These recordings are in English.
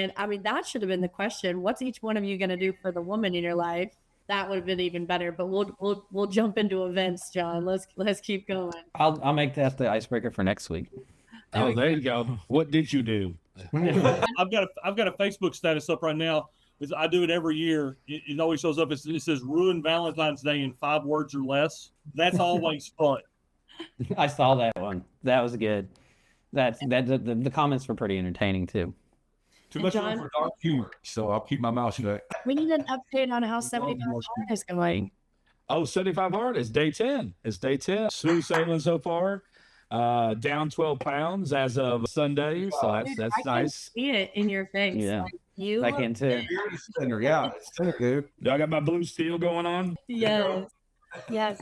And I mean, that should have been the question. What's each one of you going to do for the woman in your life? That would have been even better. But we'll jump into events, John. Let's keep going. I'll make that the icebreaker for next week. Oh, there you go. What did you do? I've got a Facebook status up right now. I do it every year. It always shows up. It says ruin Valentine's Day in 5 words or less. That's always fun. I saw that one. That was good. The comments were pretty entertaining too. Too much room for dark humor, so I'll keep my mouth shut. We need an update on how 75 Hard is going. Oh, 75 Hard is day 10. It's day 10. Smooth sailing so far. Down 12 pounds as of Sunday, so that's I nice. Can see it in your face. Yeah. Like I can too. Yeah, it's good. Do I got my blue steel going on? Yes.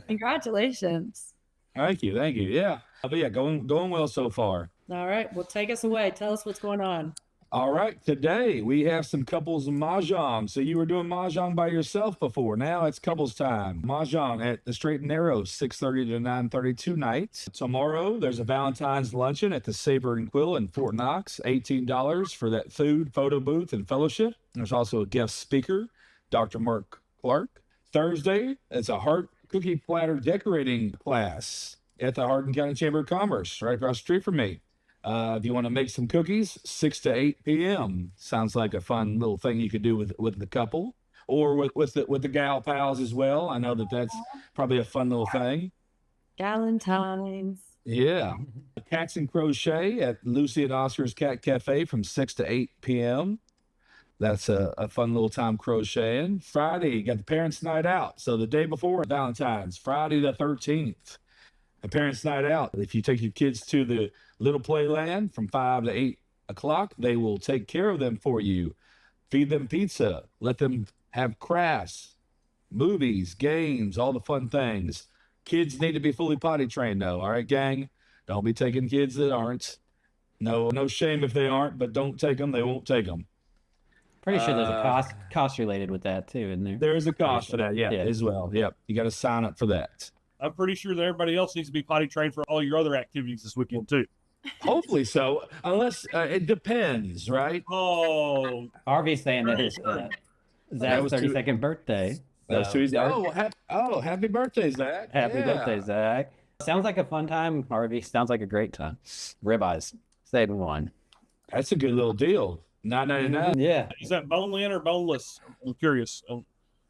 Congratulations. Thank you. Yeah, but yeah, going well so far. All right. Well, take us away. Tell us what's going on. All right, today we have some couples Mahjong. So you were doing Mahjong by yourself before. Now it's couples time. Mahjong at the Straight and Narrow, 6:30 to 9:30 tonight. Tomorrow there's a Valentine's luncheon at the Saber and Quill in Fort Knox, $18 for that food, photo booth, and fellowship. There's also a guest speaker, Dr. Mark Clark. Thursday, it's a heart cookie platter decorating class at the Hardin County Chamber of Commerce, right across the street from me. If you want to make some cookies, 6 to 8 p.m. Sounds like a fun little thing you could do with the couple or with the gal pals as well. I know that's probably a fun little thing. Galentines. Yeah. Cats and Crochet at Lucy and Oscar's Cat Cafe from 6 to 8 p.m. That's a fun little time crocheting. Friday, you got the Parents' Night Out. So the day before Valentine's, Friday the 13th. A Parents' Night Out. If you take your kids to the little Playland from 5 to 8 o'clock, they will take care of them for you. Feed them pizza. Let them have crafts, movies, games, all the fun things. Kids need to be fully potty trained, though. All right, gang? Don't be taking kids that aren't. No shame if they aren't, but don't take them. They won't take them. Pretty sure there's a cost related with that too, isn't there? There is a cost for that, as well. Yep. You got to sign up for that. I'm pretty sure that everybody else needs to be potty trained for all your other activities this weekend, too. Hopefully so, unless it depends, right? Oh. Harvey's saying that it's Zach's 32nd birthday. That's Tuesday. Happy birthday, Zach. Happy birthday, Zach. Sounds like a fun time, Harvey. Sounds like a great time. Ribeyes, saving one. That's a good little deal. $9.99. Yeah. Is that bone-in or boneless? I'm curious.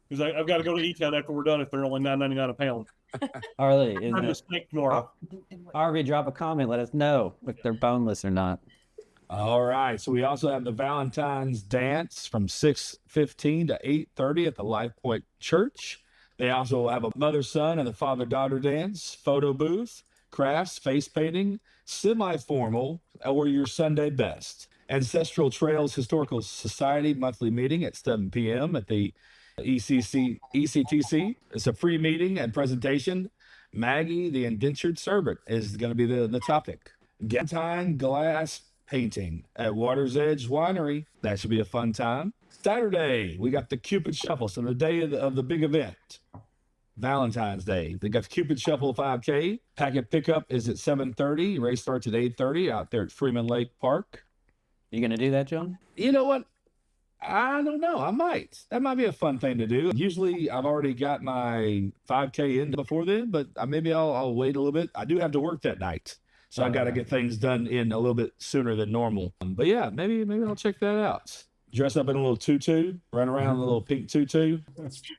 Because I've got to go to E-Town after we're done if they're only $9.99 a pound. Harley, I'm just tomorrow. Harvey, drop a comment. Let us know if they're boneless or not. All right. So we also have the Valentine's dance from 6:15 to 8:30 at the LifePoint Church. They also have a mother-son and a father-daughter dance, photo booth, crafts, face painting, semi-formal, or your Sunday best. Ancestral Trails Historical Society monthly meeting at 7 p.m. at the ECTC. It's a free meeting and presentation. Maggie, the indentured servant, is going to be the topic. Galentine glass painting at Water's Edge Winery. That should be a fun time. Saturday, we got the Cupid Shuffle. So the day of the big event, Valentine's Day. They got the Cupid Shuffle 5K. Packet pickup is at 7:30. Race starts at 8:30 out there at Freeman Lake Park. You going to do that, John? You know what? I don't know. I might. That might be a fun thing to do. Usually I've already got my 5K in before then, but maybe I'll wait a little bit. I do have to work that night. So I got to get things done in a little bit sooner than normal. But yeah, maybe I'll check that out. Dress up in a little tutu, run around in a little pink tutu.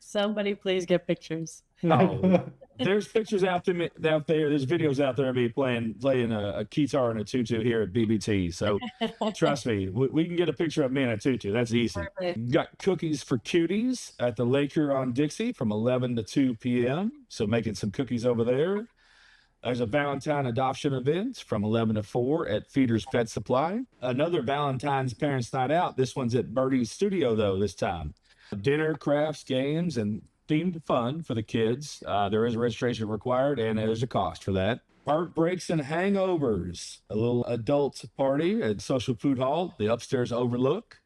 Somebody please get pictures. Oh, there's pictures out there. There's videos out there of me playing a guitar in a tutu here at BBT. So trust me, we can get a picture of me in a tutu. That's easy. Perfect. Got cookies for Cuties at the Lake Huron Dixie from 11 to 2 p.m. So making some cookies over there. There's a Valentine adoption event from 11 to 4 at Feeder's Pet Supply. Another Valentine's Parents' Night Out. This one's at Birdie's studio, though, this time. Dinner, crafts, games, and themed fun for the kids. There is registration required, and there's a cost for that. Park breaks and hangovers. A little adult party at Social Food Hall, the upstairs overlook.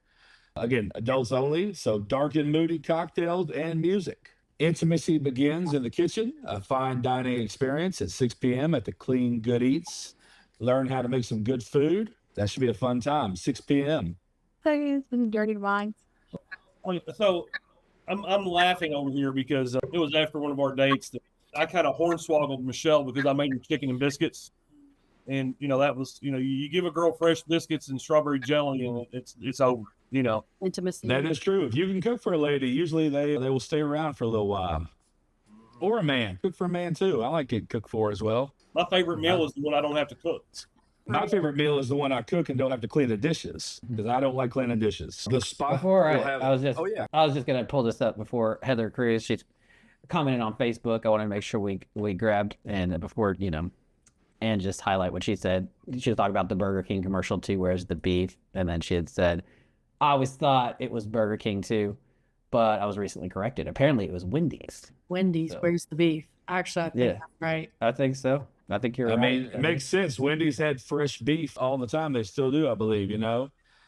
Again, adults only, so dark and moody cocktails and music. Intimacy begins in the kitchen, a fine dining experience at 6 p.m. at the Clean Good Eats. Learn how to make some good food. That should be a fun time, 6 p.m. Dirty minds. So I'm laughing over here because it was after one of our dates that I kind of hornswoggled Michelle because I made her chicken and biscuits. And, that was, you give a girl fresh biscuits and strawberry jelly and it's over, Intimacy. That is true. If you can cook for a lady, usually they will stay around for a little while. Or a man. Cook for a man, too. I like getting cooked for as well. My favorite meal is the one I don't have to cook. My favorite meal is the one I cook and don't have to clean the dishes because I don't like cleaning dishes. The spot Before will have- I was just, Oh, yeah. I was just gonna pull this up before Heather Cruz. She's commented on Facebook. I want to make sure we grabbed and before and just highlight what she said. She was talking about the Burger King commercial too, where's the beef, and then she had said, "I always thought it was Burger King too, but I was recently corrected. Apparently, it was Wendy's." Wendy's, So- where's the beef? Actually, I think Yeah. that's right. I think so. I think you're I right. mean, it makes sense. Wendy's had fresh beef all the time. They still do, I believe,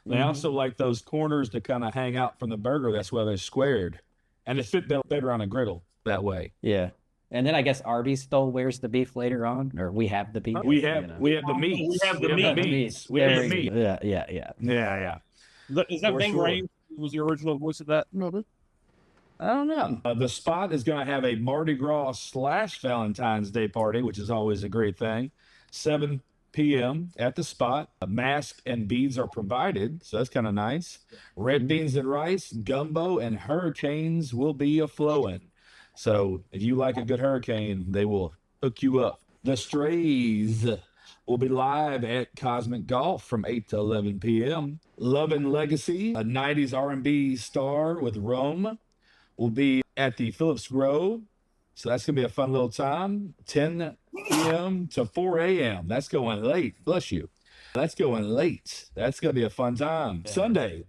They also like those corners to kind of hang out from the burger. That's why they're squared. And they fit better on a griddle that way. Yeah. And then I guess Arby's stole where's the beef later on, or we have the beef. We have the meats. We have the meats. We have There the you meat. go. Yeah. Yeah, yeah. Is that For Bing sure. Rames was the original voice of that? Maybe. I don't know. The spot is going to have a Mardi Gras / Valentine's Day party, which is always a great thing. 7 p.m. at the spot. A mask and beads are provided, so that's kind of nice. Red beans and rice, gumbo, and hurricanes will be a-flowing. So if you like a good hurricane, they will hook you up. The Strays will be live at Cosmic Golf from 8 to 11 p.m. Love and Legacy, a 90s R&B star with Rome, will be at the Phillips Grove. So that's going to be a fun little time. 10 p.m. to 4 a.m. That's going late. Bless you. That's going late. That's going to be a fun time. Yeah. Sunday,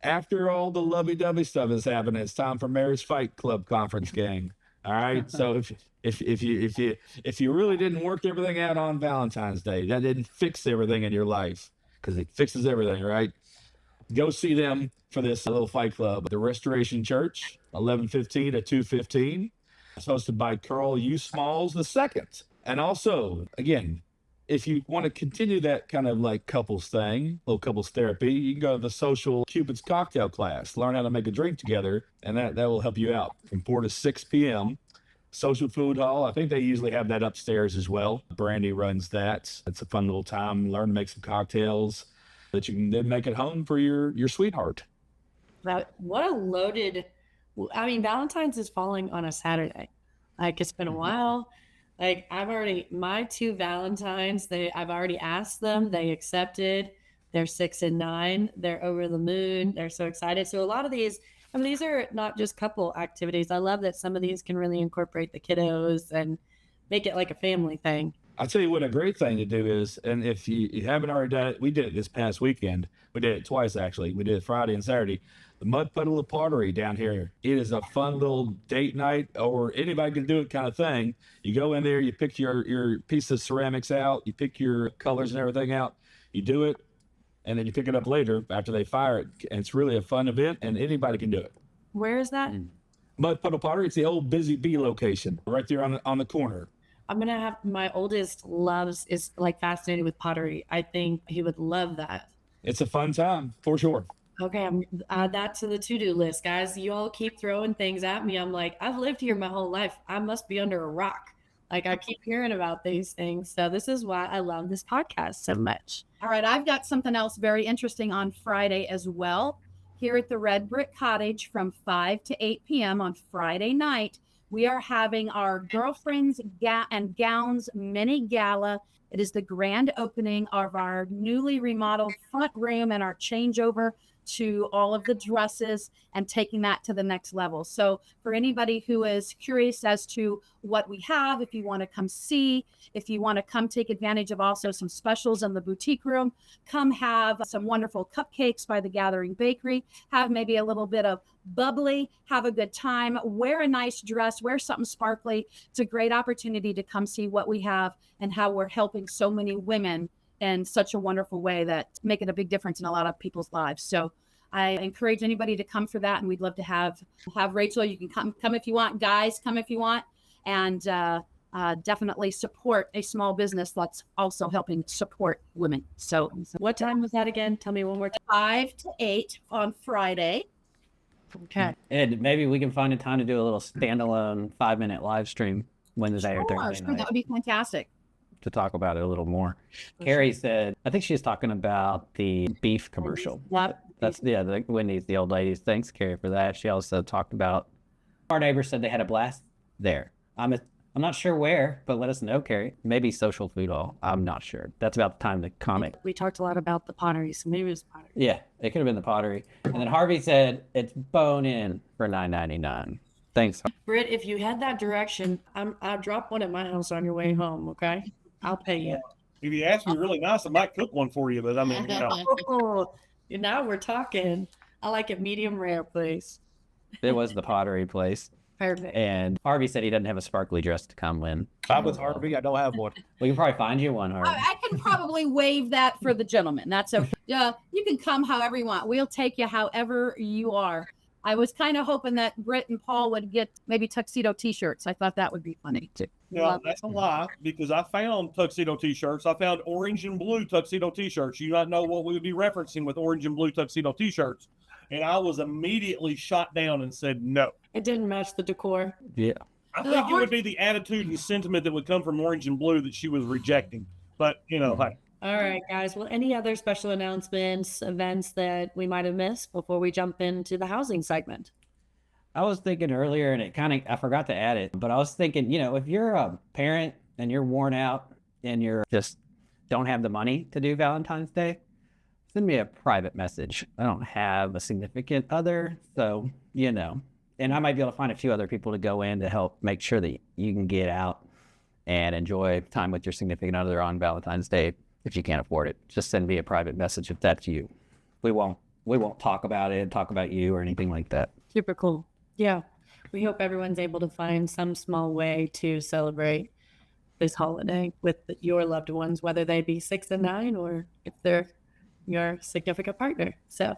after all the lovey-dovey stuff is happening, it's time for Marriage Fight Club conference gang. All right. So if you really didn't work everything out on Valentine's Day, that didn't fix everything in your life, because it fixes everything, right? Go see them for this little fight club at the Restoration Church, 11:15 to 2:15. It's hosted by Carl U. Smalls II. And also, again, if you want to continue that kind of like couples thing, little couples therapy, you can go to the Social Cupid's cocktail class, learn how to make a drink together, and that will help you out from 4 to 6 p.m. Social Food Hall, I think they usually have that upstairs as well. Brandy runs that. It's a fun little time. Learn to make some cocktails that you can then make at home for your sweetheart. What a loaded, Valentine's is falling on a Saturday. Like, it's been a while. Like, my 2 Valentines, I've already asked them, they accepted. They're 6 and 9. They're over the moon. They're so excited. So a lot of these are not just couple activities. I love that some of these can really incorporate the kiddos and make it like a family thing. I'll tell you what a great thing to do is, and if you haven't already done it, we did it this past weekend. We did it twice, actually. We did it Friday and Saturday. The Mud Puddle of Pottery down here. It is a fun little date night, or anybody can do it kind of thing. You go in there, you pick your piece of ceramics out, you pick your colors and everything out, you do it, and then you pick it up later after they fire it. And it's really a fun event, and anybody can do it. Where is that? Mud Puddle Pottery, it's the old Busy Bee location right there on the corner. I'm going to have, my oldest is like fascinated with pottery. I think he would love that. It's a fun time, for sure. Okay, I'm add that to the to-do list, guys. You all keep throwing things at me. I'm like, I've lived here my whole life. I must be under a rock. Like, I keep hearing about these things. So this is why I love this podcast so much. All right, I've got something else very interesting on Friday as well. Here at the Red Brick Cottage from 5 to 8 p.m. on Friday night, we are having our Girlfriends and Gowns mini gala. It is the grand opening of our newly remodeled front room and our changeover to all of the dresses and taking that to the next level. So for anybody who is curious as to what we have, if you want to come see, if you want to come take advantage of also some specials in the boutique room, come have some wonderful cupcakes by the Gathering Bakery, have maybe a little bit of bubbly, have a good time, wear a nice dress, wear something sparkly. It's a great opportunity to come see what we have and how we're helping so many women in such a wonderful way that making a big difference in a lot of people's lives. So I encourage anybody to come for that. And we'd love to have Rachel. You can come if you want, guys, come if you want. And definitely support a small business that's also helping support women. So What time was that again? Tell me one more time. 5 to 8 on Friday. Okay. And maybe we can find a time to do a little standalone 5-minute live stream Wednesday or Thursday Sure, night that would be fantastic. to talk about it a little more. Carrie said, I think she was talking about the beef commercial. Yep. That's the Wendy's, the old ladies. Thanks, Carrie, for that. She also talked about our neighbors said they had a blast there. I'm not sure where, but let us know, Carrie. Maybe Social Food Hall. I'm not sure. That's about the time the comic. We talked a lot about the pottery, so maybe it was pottery. Yeah, it could have been the pottery. And then Harvey said it's bone in for $9.99. Thanks. Britt, if you head that direction, I'll drop one at my house on your way home, okay? I'll pay you. If you ask me really nice, I might cook one for you. But I mean, Oh, now we're talking. I like it medium rare, please. It was the pottery place. Perfect. And Harvey said he doesn't have a sparkly dress to come in. I'm with Harvey. I don't have one. We can probably find you one, Harvey. I can probably waive that for the gentleman. That's okay. Yeah, you can come however you want. We'll take you however you are. I was kind of hoping that Britt and Paul would get maybe tuxedo T-shirts. I thought that would be funny. no, that's a lie because I found tuxedo T-shirts. I found orange and blue tuxedo T-shirts. You might know what we would be referencing with orange and blue tuxedo T-shirts. And I was immediately shot down and said no. It didn't match the decor. Yeah. I think it would be the attitude and sentiment that would come from orange and blue that she was rejecting. But, you know, hey. All right, guys. Well, any other special announcements, events that we might have missed before we jump into the housing segment? I was thinking earlier, and I forgot to add it, but I was thinking, if you're a parent and you're worn out and you're just don't have the money to do Valentine's Day, send me a private message. I don't have a significant other, so, and I might be able to find a few other people to go in to help make sure that you can get out and enjoy time with your significant other on Valentine's Day. If you can't afford it, just send me a private message if that's you. We won't talk about it, talk about you or anything like that. Super cool. Yeah. We hope everyone's able to find some small way to celebrate this holiday with your loved ones, whether they be 6 and 9 or if they're your significant partner. So